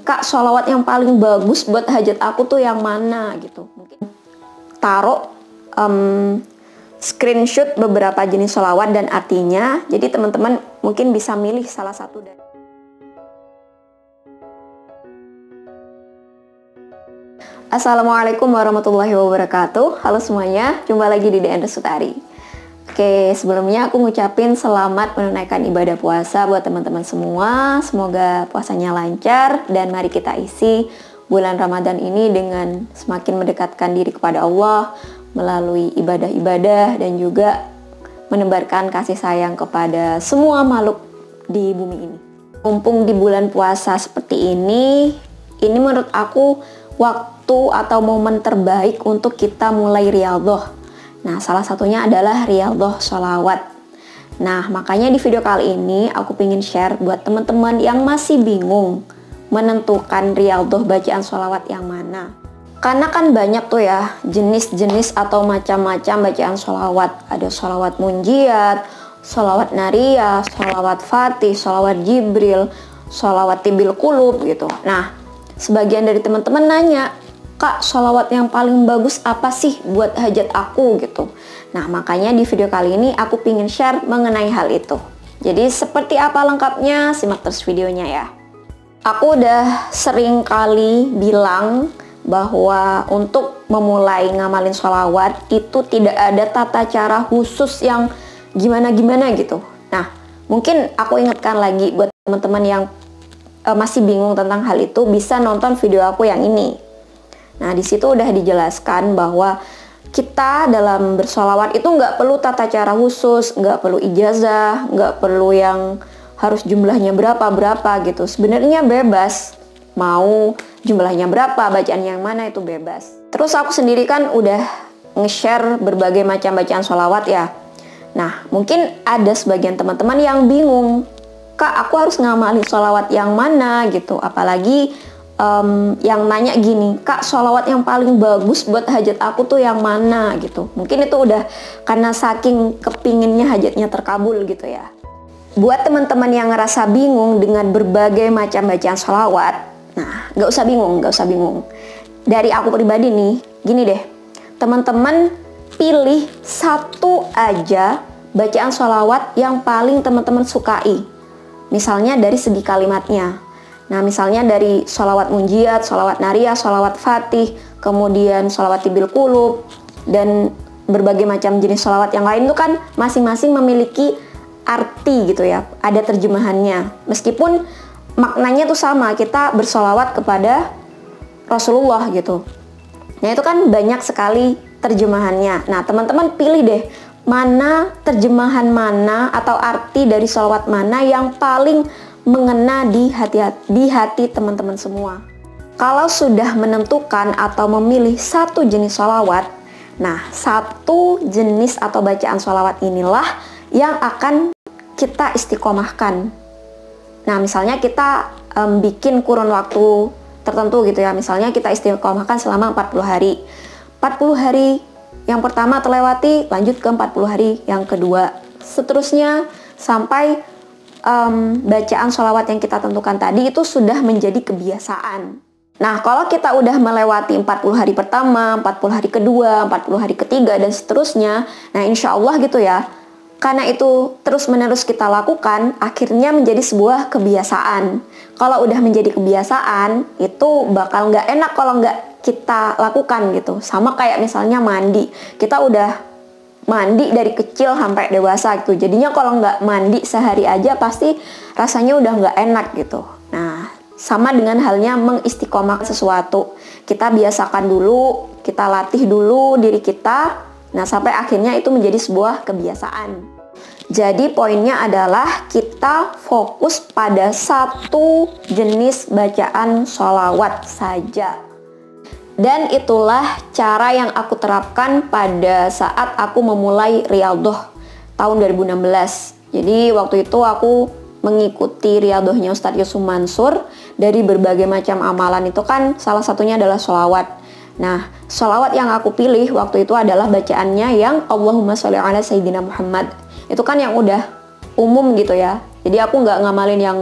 Kak, sholawat yang paling bagus buat hajat aku tuh yang mana gitu. Mungkin taruh screenshot beberapa jenis sholawat dan artinya. Jadi teman-teman mungkin bisa milih salah satu dari. Assalamualaikum warahmatullahi wabarakatuh. Halo semuanya, jumpa lagi di DN Sutari. Oke, sebelumnya aku ngucapin selamat menunaikan ibadah puasa buat teman-teman semua. Semoga puasanya lancar dan mari kita isi bulan Ramadan ini dengan semakin mendekatkan diri kepada Allah melalui ibadah-ibadah dan juga menebarkan kasih sayang kepada semua makhluk di bumi ini. Mumpung di bulan puasa seperti ini menurut aku waktu atau momen terbaik untuk kita mulai riyadhah. Nah, salah satunya adalah riyadhah sholawat. Nah, makanya di video kali ini aku pengen share buat teman-teman yang masih bingung menentukan riyadhah bacaan sholawat yang mana. Karena kan banyak tuh ya jenis-jenis atau macam-macam bacaan sholawat. Ada sholawat munjiat, sholawat nariyah, sholawat fatih, sholawat jibril, sholawat tibil qulub gitu. Nah, sebagian dari teman-teman nanya, Kak, sholawat yang paling bagus apa sih buat hajat aku gitu. Nah, makanya di video kali ini aku pingin share mengenai hal itu. Jadi seperti apa lengkapnya, simak terus videonya ya. Aku udah sering kali bilang bahwa untuk memulai ngamalin sholawat itu tidak ada tata cara khusus yang gimana-gimana gitu. Nah, mungkin aku ingatkan lagi buat teman-teman yang masih bingung tentang hal itu, bisa nonton video aku yang ini. Nah, di situ udah dijelaskan bahwa kita dalam bersholawat itu nggak perlu tata cara khusus, nggak perlu ijazah, nggak perlu yang harus jumlahnya berapa gitu. Sebenarnya bebas, mau jumlahnya berapa, bacaan yang mana itu bebas. Terus aku sendiri kan udah nge-share berbagai macam bacaan sholawat ya. Nah, mungkin ada sebagian teman-teman yang bingung, Kak, aku harus ngamalin sholawat yang mana gitu. Apalagi yang nanya gini, Kak, sholawat yang paling bagus buat hajat aku tuh yang mana gitu. Mungkin itu udah karena saking kepinginnya hajatnya terkabul gitu ya. Buat teman-teman yang ngerasa bingung dengan berbagai macam bacaan sholawat, nah gak usah bingung. Dari aku pribadi nih, gini deh, teman-teman pilih satu aja bacaan sholawat yang paling teman-teman sukai. Misalnya dari segi kalimatnya. Nah, misalnya dari sholawat munjiat, sholawat nariyah, sholawat fatih, kemudian sholawat tibil qulub, dan berbagai macam jenis sholawat yang lain itu kan masing-masing memiliki arti gitu ya, ada terjemahannya. Meskipun maknanya tuh sama, kita bersholawat kepada Rasulullah gitu. Nah, itu kan banyak sekali terjemahannya. Nah, teman-teman pilih deh, mana terjemahan mana atau arti dari sholawat mana yang paling mengena di hati teman-teman semua. Kalau sudah menentukan atau memilih satu jenis sholawat, nah satu jenis atau bacaan sholawat inilah yang akan kita istiqomahkan. Nah, misalnya kita bikin kurun waktu tertentu gitu ya, misalnya kita istiqomahkan selama 40 hari. 40 hari yang pertama terlewati, lanjut ke 40 hari yang kedua, seterusnya sampai bacaan sholawat yang kita tentukan tadi itu sudah menjadi kebiasaan. Nah, kalau kita udah melewati 40 hari pertama, 40 hari kedua, 40 hari ketiga, dan seterusnya, nah insya Allah gitu ya, karena itu terus-menerus kita lakukan, akhirnya menjadi sebuah kebiasaan. Kalau udah menjadi kebiasaan, itu bakal nggak enak kalau nggak kita lakukan gitu. Sama kayak misalnya mandi, kita udah mandi dari kecil sampai dewasa gitu. Jadinya kalau nggak mandi sehari aja pasti rasanya udah nggak enak gitu. Nah, sama dengan halnya mengistiqomahkan sesuatu. Kita biasakan dulu, kita latih dulu diri kita. Nah, sampai akhirnya itu menjadi sebuah kebiasaan. Jadi poinnya adalah kita fokus pada satu jenis bacaan sholawat saja. Dan itulah cara yang aku terapkan pada saat aku memulai riyadhah tahun 2016. Jadi waktu itu aku mengikuti riyadhahnya Ustadz Yusuf Mansur. Dari berbagai macam amalan itu kan salah satunya adalah sholawat. Nah, sholawat yang aku pilih waktu itu adalah bacaannya yang Allahumma sholli ala Sayyidina Muhammad. Itu kan yang udah umum gitu ya. Jadi aku nggak ngamalin yang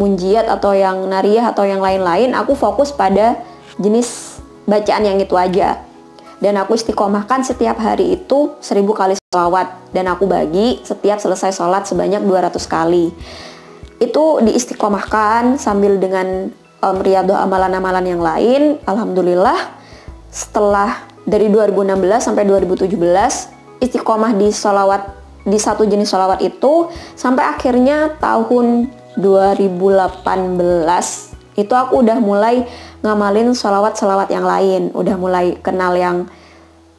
munjiat atau yang nariyah atau yang lain-lain, aku fokus pada jenis bacaan yang itu aja. Dan aku istiqomahkan setiap hari itu 1000 kali sholawat. Dan aku bagi setiap selesai sholat sebanyak 200 kali. Itu diistiqomahkan sambil dengan riyadhah amalan-amalan yang lain. Alhamdulillah setelah dari 2016 sampai 2017 istiqomah di sholawat, di satu jenis sholawat itu, sampai akhirnya tahun 2018 itu aku udah mulai ngamalin sholawat-sholawat yang lain, udah mulai kenal yang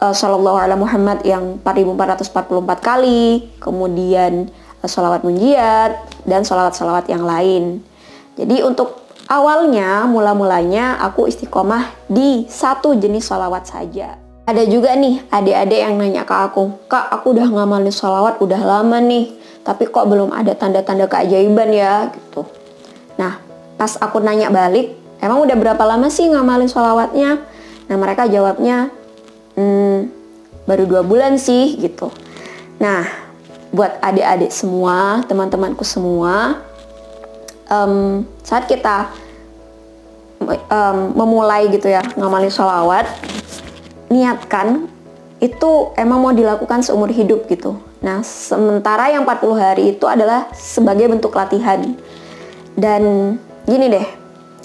Shallallahu ala Muhammad yang 4444 kali, kemudian sholawat munjiat, dan sholawat-sholawat yang lain. Jadi untuk awalnya, mula-mulanya aku istiqomah di satu jenis sholawat saja. Ada juga nih adik-adik yang nanya ke aku, "Kak, aku udah ngamalin sholawat udah lama nih, tapi kok belum ada tanda-tanda keajaiban ya?" gitu. Nah, pas aku nanya balik, "Emang udah berapa lama sih ngamalin sholawatnya?" Nah, mereka jawabnya, baru 2 bulan sih gitu. Nah, buat adik-adik semua, teman-temanku semua, saat kita memulai gitu ya ngamalin sholawat, niatkan itu emang mau dilakukan seumur hidup gitu. Nah, sementara yang 40 hari itu adalah sebagai bentuk latihan. Dan gini deh,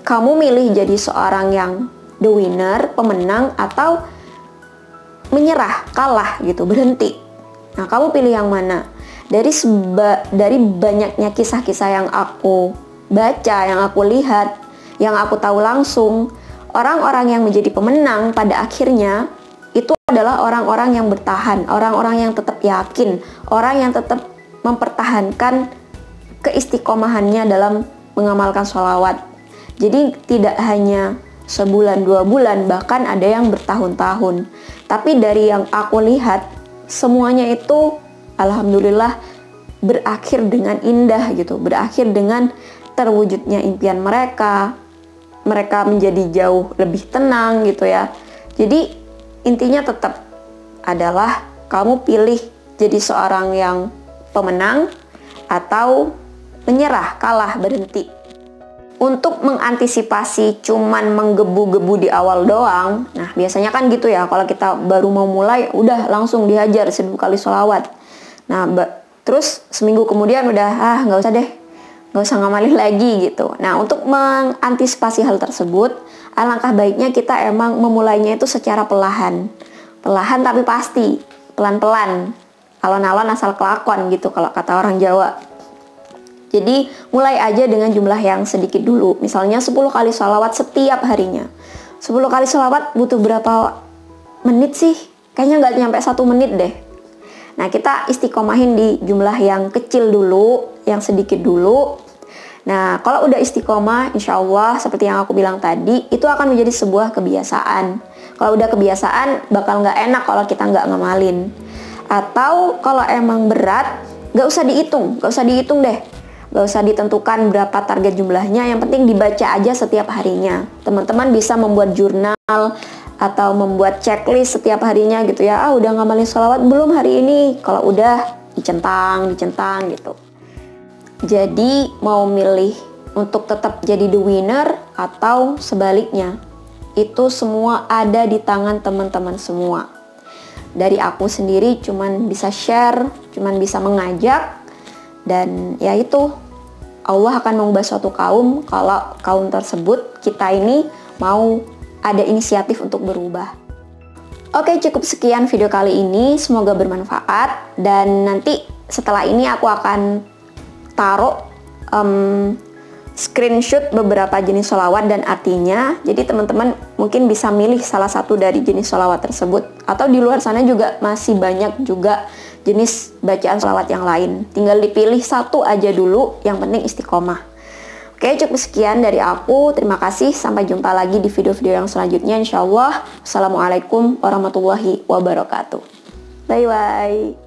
kamu milih jadi seorang yang the winner, pemenang, atau menyerah, kalah gitu, berhenti. Nah, kamu pilih yang mana? Dari banyaknya kisah-kisah yang aku baca, yang aku lihat, yang aku tahu langsung, orang-orang yang menjadi pemenang pada akhirnya itu adalah orang-orang yang bertahan, orang-orang yang tetap yakin, orang yang tetap mempertahankan keistiqomahannya dalam mengamalkan sholawat. Jadi tidak hanya sebulan, 2 bulan, bahkan ada yang bertahun-tahun. Tapi dari yang aku lihat, semuanya itu alhamdulillah berakhir dengan indah gitu, berakhir dengan terwujudnya impian mereka. Mereka menjadi jauh lebih tenang gitu ya. Jadi intinya tetap adalah kamu pilih jadi seorang yang pemenang atau menyerah, kalah, berhenti. Untuk mengantisipasi cuman menggebu-gebu di awal doang, nah biasanya kan gitu ya, kalau kita baru mau mulai udah langsung dihajar 1000 kali sholawat. Nah terus seminggu kemudian udah nggak usah deh, nggak usah ngamalin lagi gitu. Nah, untuk mengantisipasi hal tersebut, alangkah baiknya kita emang memulainya itu secara perlahan tapi pasti, pelan-pelan, alon-alon asal kelakon gitu kalau kata orang Jawa. Jadi mulai aja dengan jumlah yang sedikit dulu. Misalnya 10 kali sholawat setiap harinya. 10 kali sholawat butuh berapa menit sih? Kayaknya nggak nyampe 1 menit deh. Nah, kita istiqomahin di jumlah yang kecil dulu, yang sedikit dulu. Nah, kalau udah istiqomah, insya Allah seperti yang aku bilang tadi, itu akan menjadi sebuah kebiasaan. Kalau udah kebiasaan, bakal nggak enak kalau kita nggak ngamalin. Atau kalau emang berat, nggak usah dihitung deh. Gak usah ditentukan berapa target jumlahnya, yang penting dibaca aja setiap harinya. Teman-teman bisa membuat jurnal atau membuat checklist setiap harinya gitu ya. Udah ngamalin sholawat belum hari ini? Kalau udah, dicentang gitu. Jadi mau milih untuk tetap jadi the winner atau sebaliknya, itu semua ada di tangan teman-teman semua. Dari aku sendiri cuman bisa share, cuman bisa mengajak, dan ya itu, Allah akan mengubah suatu kaum kalau kaum tersebut, kita ini mau ada inisiatif untuk berubah. Oke, cukup sekian video kali ini, semoga bermanfaat. Dan nanti setelah ini aku akan taruh screenshot beberapa jenis sholawat dan artinya. Jadi teman-teman mungkin bisa milih salah satu dari jenis sholawat tersebut. Atau di luar sana juga masih banyak juga jenis bacaan sholawat yang lain. Tinggal dipilih satu aja dulu, yang penting istiqomah. Oke, cukup sekian dari aku. Terima kasih, sampai jumpa lagi di video-video yang selanjutnya insyaallah. Assalamualaikum warahmatullahi wabarakatuh. Bye-bye.